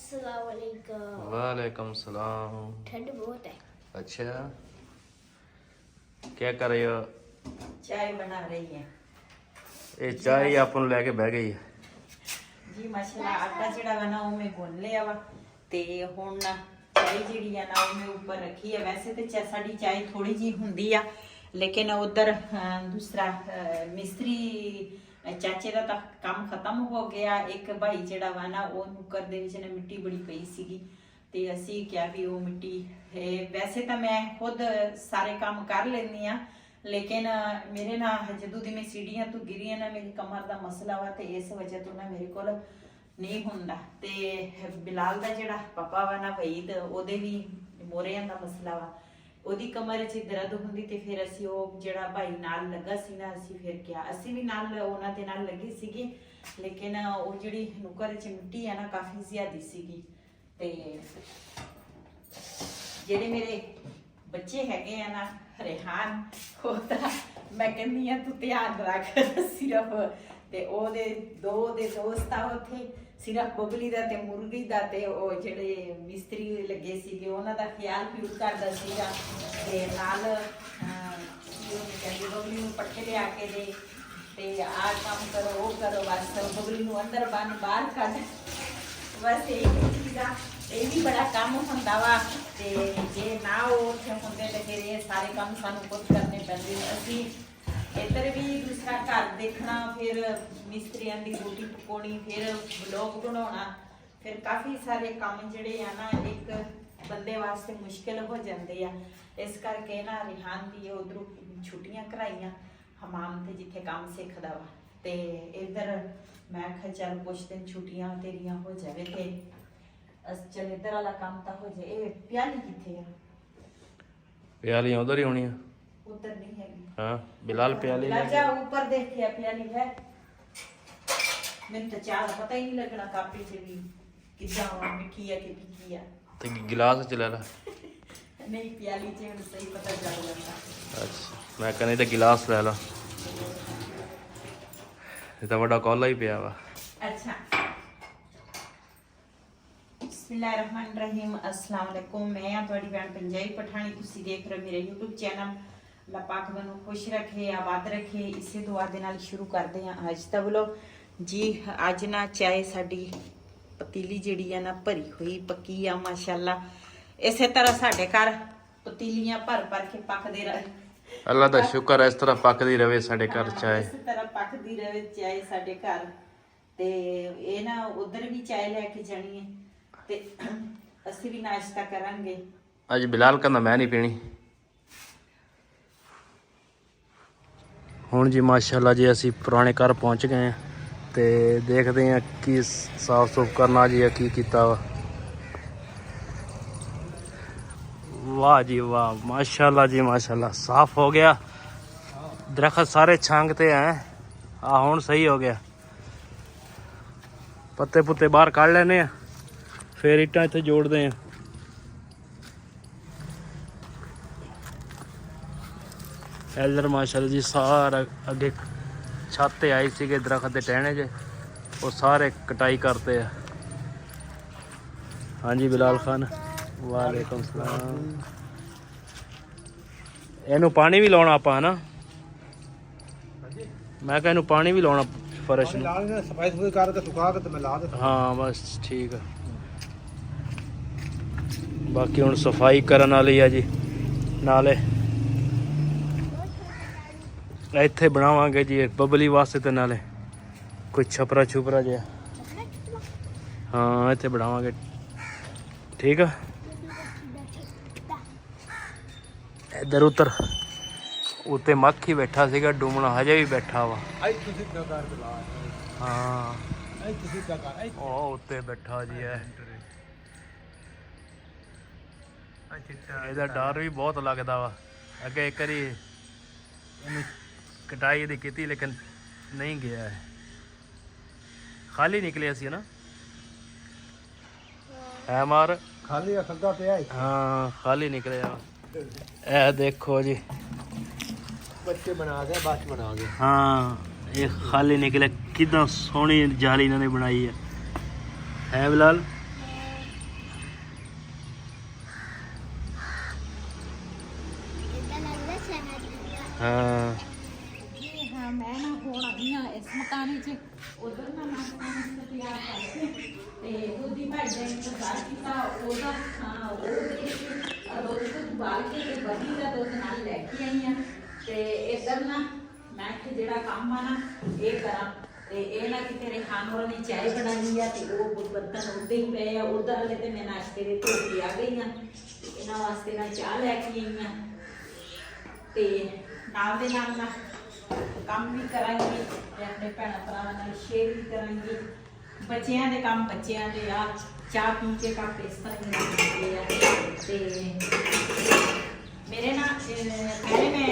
अस्सलाम वालेकुम। वालेकुम सलाम। ठंड बहुत है। अच्छा, क्या कर रहे हो? चाय बना रही है ये चाय आप लेके बह गई है जी माशाल्लाह। आटा ਜਿਹੜਾ ਵਾ ਨਾ ਉਹ ਮੈਂ ਗੁੰਨ ਲਿਆ ਵਾ ਤੇ ਹੁਣ ਨਾ ਚਾय ਜਿਹੜੀ ਆ ਨਾ ਉਹ ਮੈਂ ਉੱਪਰ ਰੱਖੀ ਹੈ। ਵੈਸੇ ਤੇ ਸਾਡੀ ਚਾय ਥੋੜੀ ਜੀ ਹੁੰਦੀ ਆ, ਲੇਕਿਨ ਉਧਰ ਦੂਸਰਾ ਮਿਸਤਰੀ ਚਾਚੇ ਦਾ ਤਾਂ ਕੰਮ ਖਤਮ ਹੋ ਗਿਆ। ਇੱਕ ਭਾਈ ਜਿਹੜਾ ਵਾ ਨਾ ਉਹ ਨੁੱਕਰ ਦੇ ਵਿੱਚ ਨਾ ਮਿੱਟੀ ਬੜੀ ਪਈ ਸੀਗੀ ਤੇ ਅਸੀਂ ਕਿਹਾ ਵੀ ਉਹ ਮਿੱਟੀ ਵੈਸੇ ਤਾਂ ਮੈਂ ਖੁਦ ਸਾਰੇ ਕੰਮ ਕਰ ਲੈਂਦੀ ਆ, ਲੇਕਿਨ ਮੇਰੇ ਨਾਲ ਜਦੋਂ ਦੀ ਮੈਂ ਸੀੜੀਆਂ ਤੋਂ ਗਿਰੀ ਨਾ ਮੇਰੀ ਕਮਰ ਦਾ ਮਸਲਾ ਵਾ ਤੇ ਇਸ ਵਜ੍ਹਾ ਤੋਂ ਨਾ ਮੇਰੇ ਕੋਲ ਨਹੀਂ ਹੁੰਦਾ। ਤੇ ਬਿਲਾਲ ਦਾ ਜਿਹੜਾ ਪਾਪਾ ਵਾ ਨਾ ਵਈਦ, ਉਹਦੇ ਵੀ ਮੋਰਿਆਂ ਦਾ ਮਸਲਾ ਵਾ, ਉਹਦੀ ਕਮਰ 'ਚ ਦਰਦ ਹੁੰਦੀ ਤੇ ਫਿਰ ਅਸੀਂ ਉਹ ਜਿਹੜਾ ਭਾਈ ਨਾਲ ਲੱਗਾ ਸੀ ਨਾ ਅਸੀਂ ਫਿਰ ਕਿਹਾ ਅਸੀਂ ਵੀ ਨਾਲ ਉਹਨਾਂ ਦੇ ਨਾਲ ਲੱਗੀ ਸੀਗੀ, ਲੇਕਿਨ ਉਹ ਜਿਹੜੀ ਨੁੱਕਰ 'ਚ ਮਿੱਟੀ ਆ ਨਾ ਕਾਫੀ ਜ਼ਿਆਦੀ ਸੀਗੀ। ਤੇ ਜਿਹੜੇ ਮੇਰੇ ਬੱਚੇ ਹੈਗੇ ਆ ਨਾ ਰਿਹਾਨ, ਉਹ ਤਾਂ ਮੈਂ ਕਹਿੰਦੀ ਆ ਤੂੰ ਧਿਆਨ ਰੱਖ ਸਿਰਫ, ਤੇ ਉਹਦੇ ਦੋ ਦੇ ਦੋਸਤ ਆ ਉੱਥੇ, ਸਿਰਫ ਬਬਲੀ ਦਾ ਤੇ ਮੁਰਗੀ ਦਾ ਤੇ ਉਹ ਜਿਹੜੇ ਮਿਸਤਰੀ ਲੱਗੇ ਸੀਗੇ ਉਹਨਾਂ ਦਾ ਖਿਆਲ ਵੀ ਕਰਦਾ ਸੀਗਾ ਤੇ ਨਾਲ ਕਹਿੰਦੀ ਬਬਲੀ ਨੂੰ ਪੱਠੇ ਲਿਆ ਕੇ ਦੇ ਤੇ ਆਹ ਕੰਮ ਕਰੋ ਉਹ ਕਰੋ, ਬਸ ਬਬਲੀ ਨੂੰ ਅੰਦਰ ਬੰਨ ਬਾਹਰ ਕੱਢ, ਬਸ ਇਹ ਵੀ ਬੜਾ ਕੰਮ ਹੁੰਦਾ ਵਾ। ਤੇ ਜੇ ਨਾ ਉਹ ਉੱਥੇ ਹੁੰਦੇ ਤੇ ਫਿਰ ਇਹ ਸਾਰੇ ਕੰਮ ਸਾਨੂੰ ਖੁਦ ਕਰਨੇ ਪੈਂਦੇ। ਅਸੀਂ ਇੱਧਰ ਵੀ ਦੂਸਰਾ ਘਰ ਦੇਖਣਾ, ਫਿਰ ਮਿਸਤਰੀਆਂ ਦੀ ਰੋਟੀ ਪਕਾਉਣੀ, ਫਿਰ ਵਲੋਗ ਬਣਾਉਣਾ, ਫਿਰ ਕਾਫੀ ਸਾਰੇ ਕੰਮ ਜਿਹੜੇ ਆ ਨਾ ਇੱਕ ਬੰਦੇ ਵਾਸਤੇ ਮੁਸ਼ਕਿਲ ਹੋ ਜਾਂਦੇ ਆ। ਇਸ ਕਰਕੇ ਨਾ ਰਿਹਾਨ ਦੀ ਉਧਰੋਂ ਛੁੱਟੀਆਂ ਕਰਾਈਆਂ ਹਮਾਮ ਤੇ ਜਿੱਥੇ ਕੰਮ ਸਿੱਖਦਾ ਵਾ, ਤੇ ਇੱਧਰ ਮੈਂ ਕਿਹਾ ਚੱਲ ਕੁਛ ਦਿਨ ਛੁੱਟੀਆਂ ਤੇਰੀਆਂ ਹੋ ਜਾਵੇ ਤੇ ਚੱਲ ਇੱਧਰ ਵਾਲਾ ਕੰਮ ਤਾਂ ਹੋ ਜਾਏ। ਇਹ ਪਿਆਲੀ ਕਿੱਥੇ ਆ? प्याली उधर ही होनी है। उधर नहीं है। हाँ बिलाल प्याली जा ऊपर देखिए प्याली है। मैंने तो चाल पता ही नहीं लगना कापी से भी कितना मिठी है कि फीकी है। तो गिलास चला ला नहीं प्याली से सही पता चल जाता। अच्छा मैं कहने तो गिलास ले ला, ये तो बड़ा कॉला ही पिया वा। अच्छा बिस्मिल्लाहिर्रहमानिर्रहीम, अस्सलाम वालेकुम। मैं हाँ तुहाडी भैन पंजाबी पठानी, तुसीं देख रहे हो मेरा यूट्यूब चैनल। अल्लाह पाक मैनूं खुश रखे, आबाद रखे, इसे दुआ दे नाल शुरू करते हैं अज दा व्लॉग जी। अज ना चाय साडी पतीली जिहड़ी आ ना भरी हुई पक्की आ माशाअल्लाह। इसे तरह साडे घर पतीलियां भर भर के पकदे रहे। अल्लाह दा शुक्र है इस तरह पकदी रहे साडे घर चाय, इस तरह पकदी रहे चाय साडे घर। ते ये ना उधर भी चाय लेके जानी है ते ਅਸੀਂ ਵੀ ਨਾਸ਼ਤਾ ਕਰਾਂਗੇ। ਅੱਜ ਬਿਲਾਲ ਕਹਿੰਦਾ ਮੈਂ ਨਹੀਂ ਪੀਣੀ। ਹੁਣ ਜੀ ਮਾਸ਼ਾਅੱਲਾ ਜੀ ਅਸੀਂ ਪੁਰਾਣੇ ਘਰ ਪਹੁੰਚ ਗਏ ਹਾਂ ਤੇ ਦੇਖਦੇ ਹਾਂ ਕੀ ਸਾਫ ਸੁਫ ਕਰਨਾ ਜੀ, ਕੀ ਕੀਤਾ ਵਾ। ਵਾਹ ਜੀ ਵਾਹ, ਮਾਸ਼ਾਅੱਲਾ ਜੀ ਮਾਸ਼ਾਅੱਲਾ, ਸਾਫ ਹੋ ਗਿਆ। ਦਰਖਤ ਸਾਰੇ ਛਾਂਗਤੇ ਹੈ ਆ, ਹੁਣ ਸਹੀ ਹੋ ਗਿਆ। ਪੱਤੇ ਪੁੱਤੇ ਬਾਹਰ ਕੱਢ ਲੈਨੇ ਆ, फिर इट्टां इत्थे जोड़ते हैं। इधर माशाअल्लाह जी सारा अगे छत आई सी दरख्त के टहने जे, वो सारे कटाई करते हैं। हाँ जी बिलाल खान वालेकुम सलाम। इनू पानी भी लाना आप है ना? मैं कहा इनू पानी भी लाना फर्श नूं। हाँ बस ठीक है। बाकी हुण सफाई करन वाली है जी, नाले इत्थे बनावांगे जी बबली वास्ते ते नाले कोई छपरा छुपरा जिहा, हाँ इत्थे बनावांगे। ठीक है इधर उधर उत्ते मक्खी बैठा सीगा, डूमना हजे भी बैठा वा। हाँ उत्ते बैठा जी है। ਇਹਦਾ ਡਰ ਵੀ ਬਹੁਤ ਲੱਗਦਾ ਵਾ। ਅੱਗੇ ਇੱਕ ਵਾਰੀ ਇਹਨੂੰ ਕਟਾਈ ਦੀ ਕੀਤੀ ਲੇਕਿਨ ਨਹੀਂ ਗਿਆ ਹੈ, ਖਾਲੀ ਨਿਕਲਿਆ ਸੀ ਨਾ ਹੈ ਮਾਰ ਖਾਲੀ ਖੱਗਾ ਪਿਆ। ਹਾਂ ਖਾਲੀ ਨਿਕਲਿਆ। ਇਹ ਦੇਖੋ ਜੀ ਬੱਚੇ ਬਣਾ ਗਿਆ, ਬਾਅਦ ਬਣਾ ਗਿਆ। ਹਾਂ ਇਹ ਖਾਲੀ ਨਿਕਲਿਆ। ਕਿੱਦਾਂ ਸੋਹਣੀ ਜਾਲੀ ਇਹਨਾਂ ਨੇ ਬਣਾਈ ਹੈ ਬਿਲਾਲ। ਹਾਂ ਜੀ ਹਾਂ ਮੈਂ ਨਾ ਹੁਣ ਆਈ ਹਾਂ ਇਸ ਮਕਾਨ ਵਿੱਚ ਉਧਰ ਨਾ ਮਕਾਨ ਤਿਆਰ ਕਰਕੇ ਤੇ ਉਹਦੀ ਭਾਈ ਦਾ ਇੰਤਜ਼ਾਰ ਕੀਤਾ ਉਹਦਾ ਦੁੱਧ ਉਬਾਲ ਕੇ ਤੇ ਬਣੀ ਦਾ ਦੁੱਧ ਨਾਲ ਲੈ ਕੇ ਆਈ ਹਾਂ ਤੇ ਇੱਧਰ ਨਾ ਮੈਂ ਕਿ ਜਿਹੜਾ ਕੰਮ ਆ ਨਾ ਇਹ ਕਰਾਂ ਤੇ ਇਹ ਨਾ ਕਿਤੇ ਰੇਹਾਨ ਹੋਰਾਂ ਨੇ ਚਾਹ ਬਣਾਈ ਆ ਤੇ ਉਹ ਬਰਤਨ ਉੱਤੇ ਹੀ ਪਏ ਆ ਉਧਰ ਵਾਲੇ ਤੇ ਮੈਂ ਨਾਸ਼ਤੇ ਦੇ ਧੋ ਕੇ ਆ ਗਈ ਹਾਂ ਇਹਨਾਂ ਵਾਸਤੇ ਮੈਂ ਚਾਹ ਲੈ ਕੇ ਆਈ ਹਾਂ ਤੇ ਨਾਲ ਦੇ ਨਾਲ ਨਾ ਕੰਮ ਵੀ ਕਰਾਂਗੀ ਤੇ ਆਪਣੇ ਭੈਣਾਂ ਭਰਾਵਾਂ ਨਾਲ ਸ਼ੇਅਰ ਵੀ ਕਰਾਂਗੀ ਬੱਚਿਆਂ ਦੇ ਕੰਮ ਬੱਚਿਆਂ ਦੇ ਆ ਚਾਹ ਪੀ ਕੇ ਕੱਪ ਇਸ ਤਰ੍ਹਾਂ ਹੀ ਆ ਤੇ ਮੇਰੇ ਨਾ ਪਹਿਲੇ ਮੈਂ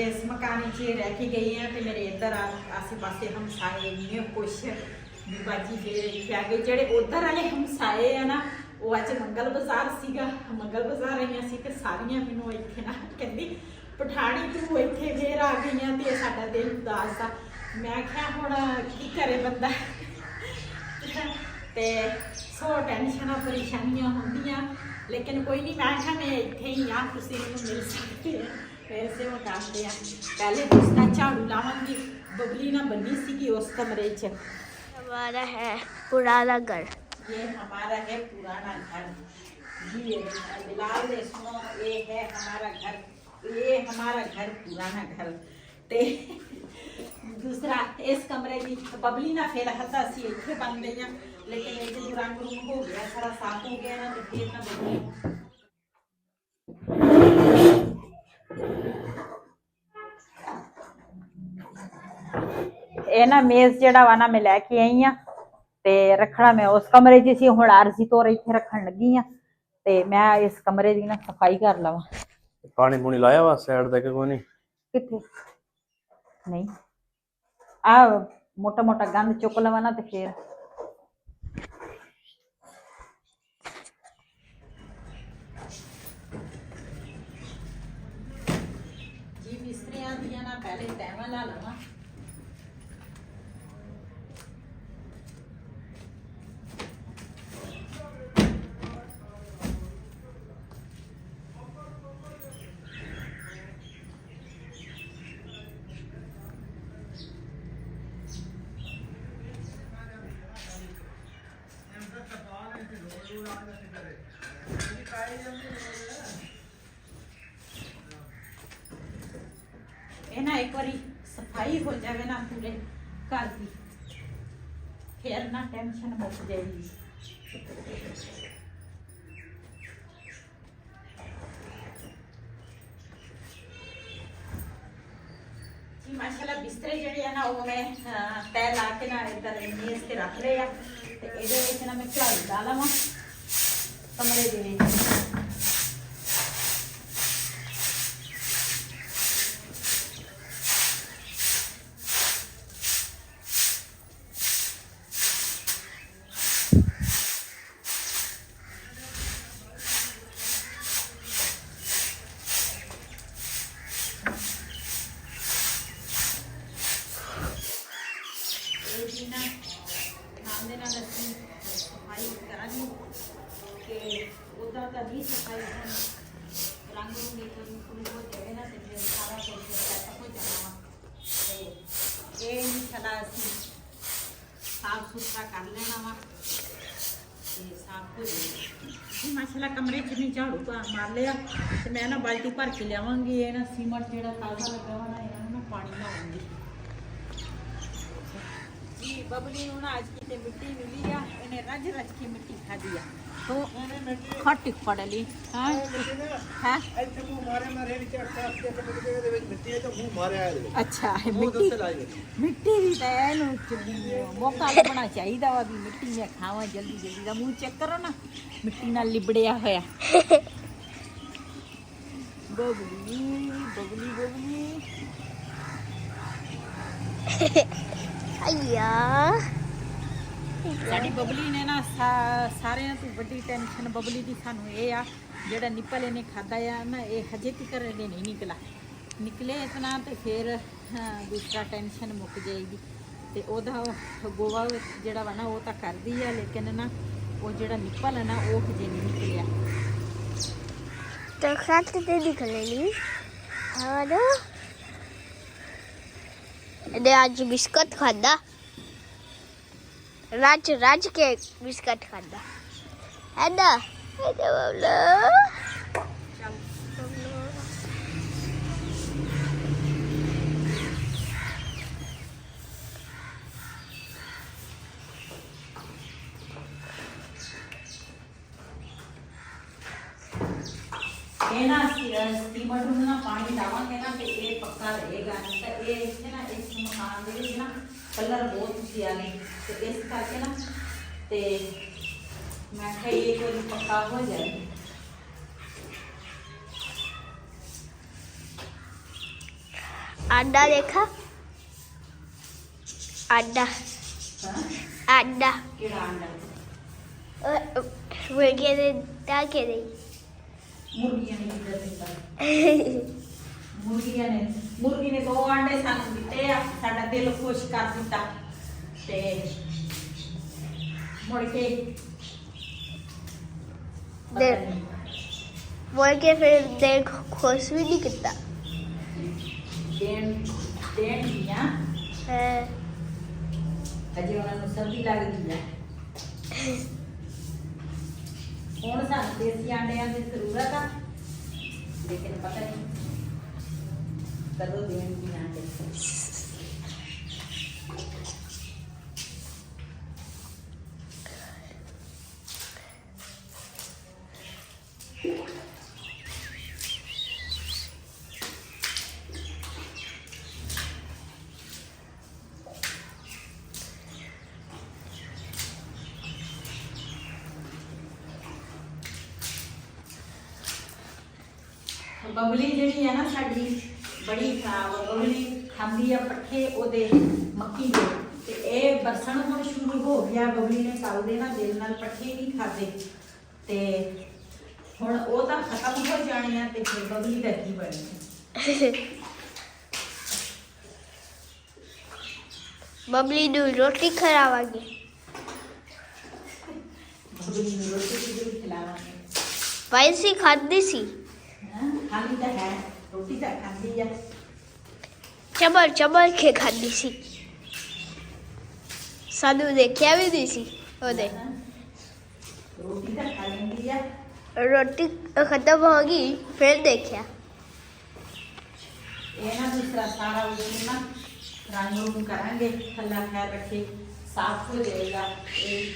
ਇਸ ਮਕਾਨ 'ਚ ਰਹਿ ਕੇ ਗਈ ਹਾਂ ਤੇ ਮੇਰੇ ਇੱਧਰ ਆਸੇ ਪਾਸੇ ਹਮਸਾਏ ਇੰਨੇ ਖੁਸ਼ ਵੀ ਬਾਜੀ ਫੇਰ ਆ ਗਏ ਜਿਹੜੇ ਉੱਧਰ ਵਾਲੇ ਹਮਸਾਏ ਆ ਨਾ ਉਹ ਅੱਜ ਮੰਗਲ ਬਾਜ਼ਾਰ ਸੀਗਾ ਮੰਗਲ ਬਾਜ਼ਾਰ ਆਈਆਂ ਸੀ ਤੇ ਸਾਰੀਆਂ ਮੈਨੂੰ ਇੱਥੇ ਨਾ ਕਹਿੰਦੀ ਪਠਾਣੀ ਤੂੰ ਇੱਥੇ ਫੇਰ ਆ ਗਈਆਂ ਤੇ ਸਾਡਾ ਦਿਲ ਉਦਾਸ ਆ ਮੈਂ ਕਿਹਾ ਹੁਣ ਕੀ ਕਰੇ ਬੰਦਾ ਤੇ ਸੋ ਟੈਨਸ਼ਨਾਂ ਪਰੇਸ਼ਾਨੀਆਂ ਹੁੰਦੀਆਂ ਲੇਕਿਨ ਕੋਈ ਨਹੀਂ ਮੈਂ ਕਿਹਾ ਮੈਂ ਇੱਥੇ ਹੀ ਆ ਤੁਸੀਂ ਮੈਨੂੰ ਮਿਲ ਸਕਦੇ ਹੋ ਵੈਸੇ ਉਹ ਕਰਦੇ ਆ ਪਹਿਲੇ ਉਸਦਾ ਝਾੜੂ ਲਾਵਾਂਗੀ ਬਬਲੀ ਨਾ ਬੰਨੀ ਸੀਗੀ ਉਸ ਕਮਰੇ 'ਚ हमारा है पुराना घर। ये हमारा है पुराना घर जी बिलाल ने सुनो ये है हमारा घर ये हमारा घर पुराना घर ते दूसरा इस कमरे की बबली ना फिर हता सी इतने बन गई लेकिन ये जो रंग रूम हो गया सारा साफ हो गया ना तो फिर ना बबली ਇਹ ਨਾ ਮੇਜ਼ ਜਿਹੜਾ ਵਾ ਨਾ ਮੈਂ ਲੈ ਕੇ ਆਈ ਆ ਤੇ ਰੱਖਣਾ ਮੈਂ ਉਸ ਕਮਰੇ 'ਚ ਸੀ ਹੁਣ ਆਰਜ਼ੀ ਤੌਰ ਇੱਥੇ ਰੱਖਣ ਲੱਗੀ ਆ ਤੇ ਮੈਂ ਇਸ ਕਮਰੇ ਦੀ ਨਾ ਸਫਾਈ ਕਰ ਲਵਾਂ ਪਾਣੀ ਪੂਣੀ ਲਾਇਆ ਵਾ ਸਾਈਡ ਤੇ ਕਿ ਕੋਈ ਨਹੀਂ ਕਿੱਥੇ ਨਹੀਂ ਆ ਮੋਟਾ ਮੋਟਾ ਗੰਦ ਚੁੱਕ ਲਵਾਂ ਨਾ ਤੇ ਫੇਰ ਜੀ ਮਿਸਤਰੀਆਂ ਦੀਆਂ ਨਾ ਪਹਿਲੇ ਤੈਵਾਂ ਲਾ ਲਵਾਂ ਇਹ ਨਾ ਇੱਕ ਵਾਰੀ ਸਫਾਈ ਹੋ ਜਾਵੇ ਨਾ ਪੂਰੇ ਘਰ ਦੀ ਫਿਰ ਨਾ ਟੈਨਸ਼ਨ ਮੁੱਕ ਜਾਏਗੀ ਜੀ ਮਾਸ਼ਾਅੱਲਾ ਬਿਸਤਰੇ ਜਿਹੜੇ ਆ ਨਾ ਉਹ ਮੈਂ ਤੈ ਲਾ ਕੇ ਨਾ ਇੱਧਰ ਮੇਜ਼ ਤੇ ਰੱਖ ਲਏ ਆ ਤੇ ਇਹਦੇ ਵਿੱਚ ਨਾ ਮੈਂ ਝਾੜੂ ਲਾ ਲਵਾਂ ਕਮਰੇ ਦੇ ਵਿੱਚ ਨਾਲ ਦੇ ਨਾਲ ਅਸੀਂ ਸਫਾਈ ਕਰਾਂਗੇ ਕਿ ਉਹਦਾ ਤਾਂ ਵੀ ਸਫਾਈ ਰੰਗ ਨੂੰ ਦੇਖਣ ਨੂੰ ਹੋ ਜਾਵੇ ਨਾ ਤੇ ਫਿਰ ਸਾਰਾ ਕੁਝ ਸੈੱਟ ਹੋ ਜਾਣਾ ਤੇ ਇਹ ਇਨਸ਼ਾਅੱਲਾ ਅਸੀਂ ਸਾਫ ਸੁਥਰਾ ਕਰ ਲੈਣਾ ਵਾ ਤੇ ਸਾਫ ਹੋ ਜਾਵੇ ਜੀ ਮਾਸ਼ਾਅੱਲਾ ਕਮਰੇ 'ਚ ਨਹੀਂ ਝਾੜੂ ਮਾਰ ਲਿਆ ਤੇ ਮੈਂ ਨਾ ਬਾਲਟੀ ਭਰ ਕੇ ਲਿਆਵਾਂਗੀ ਇਹ ਨਾ ਸੀਮੈਂਟ ਜਿਹੜਾ ਤਾਜ਼ਾ ਲੱਗਾ ਵਾ ਨਾ ਇਹਨਾਂ ਨੂੰ ਨਾ ਪਾਣੀ ਲਾਉਂਗੀ ਜੀ ਬਬਲੀ ਨੂੰ ਨਾ ਅੱਜ ਕਿਤੇ ਮਿੱਟੀ ਮਿਲੀ ਆ ਇਹਨੇ ਰੱਜ ਰੱਜ ਕੇ ਮਿੱਟੀ ਖਾਧੀ ਆ तो खट पड़ ली हां हां ਇੱਥੇ ਮੂੰਹ ਮਾਰੇ ਮਾਰੇ ਵਿੱਚ ਅੱਖਾਂ ਤੇ ਮਿੱਟੀ ਦੇ ਵਿੱਚ ਮਿੱਟੀ ਤਾਂ ਮੂੰਹ ਮਾਰਿਆ ਇਹਦੇ ਵਿੱਚ ਅੱਛਾ ਮਿੱਟੀ ਦੀ ਤਾਂ ਇਹਨੂੰ ਮੌਕਾ ਲੱਭਣਾ ਚਾਹੀਦਾ ਵਾ ਵੀ ਮਿੱਟੀ ਮੈਂ ਖਾਵਾਂ ਜਲਦੀ ਜਲਦੀ ਦਾ ਮੂੰਹ ਚੈੱਕ ਕਰੋ ਨਾ ਮਿੱਟੀ ਨਾਲ ਲਿਬੜਿਆ ਹੋਇਆ ਬਬਲੀ ਬਬਲੀ ਬਬਲੀ ਆਇਆ ਸਾਡੀ ਬਬਲੀ ਨੇ ਨਾ ਸਾਰਿਆਂ ਤੋਂ ਵੱਡੀ ਟੈਨਸ਼ਨ ਬਬਲੀ ਦੀ ਸਾਨੂੰ ਇਹ ਆ ਜਿਹੜਾ ਨਿੱਪਲ ਇਹਨੇ ਖਾਦਾ ਆ ਨਾ ਇਹ ਹਜੇ ਤੱਕ ਇਹਨੇ ਨਹੀਂ ਨਿਕਲੇ ਇਤਨਾ ਤੇ ਫਿਰ ਦੂਸਰਾ ਟੈਨਸ਼ਨ ਮੁੱਕ ਜਾਏਗੀ ਤੇ ਉਹਦਾ ਗੋਵਾ ਜਿਹੜਾ ਵਾ ਨਾ ਉਹ ਤਾਂ ਕਰਦੀ ਆ ਲੇਕਿਨ ਨਾ ਉਹ ਜਿਹੜਾ ਨਿੱਪਲ ਹੈ ਨਾ ਉਹ ਹਜੇ ਨਹੀਂ ਨਿਕਲਿਆ तो खाते थे निकले नहीं और ਇਹਨੇ ਅੱਜ ਬਿਸਕਟ ਖਾਦਾ ਰੱਜ ਕੇ ਬਿਸਕਟ ਖਾਦਾ ਐਡਾ ਇਹਦੇ ਬਬਲੂ ਇਹ ਨਾ ਸਟੀਮਰ ਨੂੰ ਨਾ ਪਾਣੀ ਲਾਵਾਂਗੇ ਨਾ ਤੇ ਇਹ ਪੱਕਾ ਰਹੇਗਾ ਨਹੀਂ ਤਾਂ ਇਹ ਇੱਥੇ ਨਾ ਇਸ ਮਕਾਨ ਦੇ ਵਿੱਚ ਨਾ ਕਲਰ ਬਹੁਤ ਪਿਆ ਨੇ ਤੇ ਇਸ ਕਰਕੇ ਨਾ ਤੇ ਮੈਂ ਕਿਹਾ ਇਹ ਕੋਈ ਪੱਕਾ ਹੋ ਜਾਏ। अंडा देखा अंडा ਹਾਂ अंडा ਕਿਹੜਾ ਆਂਡਾ मुर्गे ने डाके नहीं ਮੁਰਗੀਆਂ ਨੇ ਕਿੱਦਾਂ ਦਿੱਤਾ ਮੁਰਗੀ ਨੇ 2 ਆਂਡੇ ਸਾਨੂੰ ਦਿੱਤੇ ਆ ਸਾਡਾ ਦਿਲ ਖੁਸ਼ ਕਰ ਦਿੱਤਾ ਤੇ ਮੁੜ ਕੇ दे मुर्गे फिर देख खुश भी नहीं करता ਦੇਣ ਦੀਆਂ ਅਜੇ ਉਹਨਾਂ ਨੂੰ ਸਰਦੀ ਲੱਗਦੀ ਆ ਹੁਣ ਸਾਨੂੰ ਦੇਸੀ ਆਂਡਿਆਂ ਦੀ ਜ਼ਰੂਰਤ ਆ ਲੇਕਿਨ ਪਤਾ ਨਹੀਂ ਕਦੋਂ ਦੇਣਗੇ ਆਂਡੇ। ਬਬਲੀ ਜਿਹੜੀ ਹੈ ਨਾ ਸਾਡੀ ਬੜੀ ਬਬਲੀ ਖਾਂਦੀ ਆ ਪੱਠੇ ਉਹਦੇ ਮੱਕੀ ਦੇ ਤੇ ਇਹ ਬਰਸਣ ਹੁਣ ਸ਼ੁਰੂ ਹੋ ਗਿਆ। ਬਬਲੀ ਨੇ ਕੱਲ ਦੇ ਨਾ ਦਿਲ ਨਾਲ ਪੱਠੇ ਨਹੀਂ ਖਾਦੇ ਤੇ ਹੁਣ ਉਹ ਤਾਂ ਖਤਮ ਹੋ ਜਾਣੇ ਆ ਤੇ ਫਿਰ ਬਬਲੀ ਦਾ ਕੀ ਬਣਨਾ। बबली नु रोटी खरावागे ਬਬਲੀ ਨੂੰ ਰੋਟੀ ਜ਼ਰੂਰ ਖਿਲਾਵਾਂਗੇ। पैसे खादी सी ਖਾਂਦੀ ਤਾਂ ਹੈ ਰੋਟੀ ਤਾਂ ਖਾਂਦੀ ਆ। चबल के खादी सी सानू देखिया भी नहीं सी ओदे ਰੋਟੀ ਤਾਂ ਖਾ ਲੈਂਦੀ ਆ। रोटी खत्म होगी फिर देखिया ਇਹ ਨਾ ਦੂਸਰਾ ਸਾਰਾ ਉਹ ਨਾ ਰੰਗ ਨੂੰ ਕਰਾਂਗੇ ਥੱਲਾ ਖੈਰ ਰੱਖੇ ਸਾਫ਼ ਹੋ ਜਾਏਗਾ ਇਹ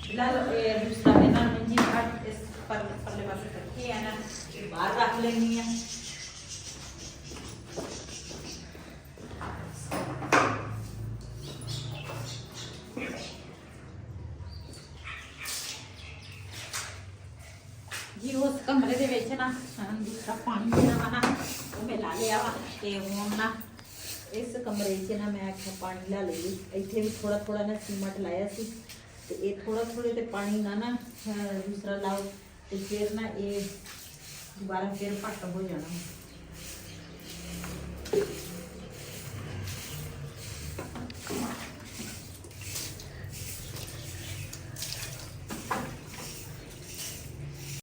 ਬਿਲਾਲ ਇਹ ਦੂਸਰਾ ਇਹਨਾਂ ਨੂੰ ਜੀ ਕੱਟ ਇਸ ਪਰਲੇ ਪਾਸੇ ਰੱਖੇ ਆ ਨਾ ਇਹ ਬਾਹਰ ਰੱਖ ਲੈਣੀ ਆ। ਜੀ ਉਸ ਕਮਰੇ ਦੇ ਵਿੱਚ ਨਾ ਦੂਸਰਾ ਪਾਣੀ ਜਿਹੜਾ ਵਾ ਨਾ ਉਹ ਮੈਂ ਲਾ ਲਿਆ ਵਾ ਤੇ ਹੁਣ ਨਾ ਇਸ ਕਮਰੇ 'ਚ ਨਾ ਮੈਂ ਆਖਿਆ ਪਾਣੀ ਲਾ ਲਈ। ਇੱਥੇ ਵੀ ਥੋੜਾ ਥੋੜਾ ਨਾ ਸੀਮਟ ਲਾਇਆ ਸੀ ਤੇ ਇਹ ਥੋੜਾ ਥੋੜੇ ਤੇ ਪਾਣੀ ਨਾ ਦੂਸਰਾ ਲਾਓ ਤੇ ਫਿਰ ਨਾ ਇਹ ਦੁਬਾਰਾ ਫਿਰ ਘੱਟ ਹੋ ਜਾਣਾ।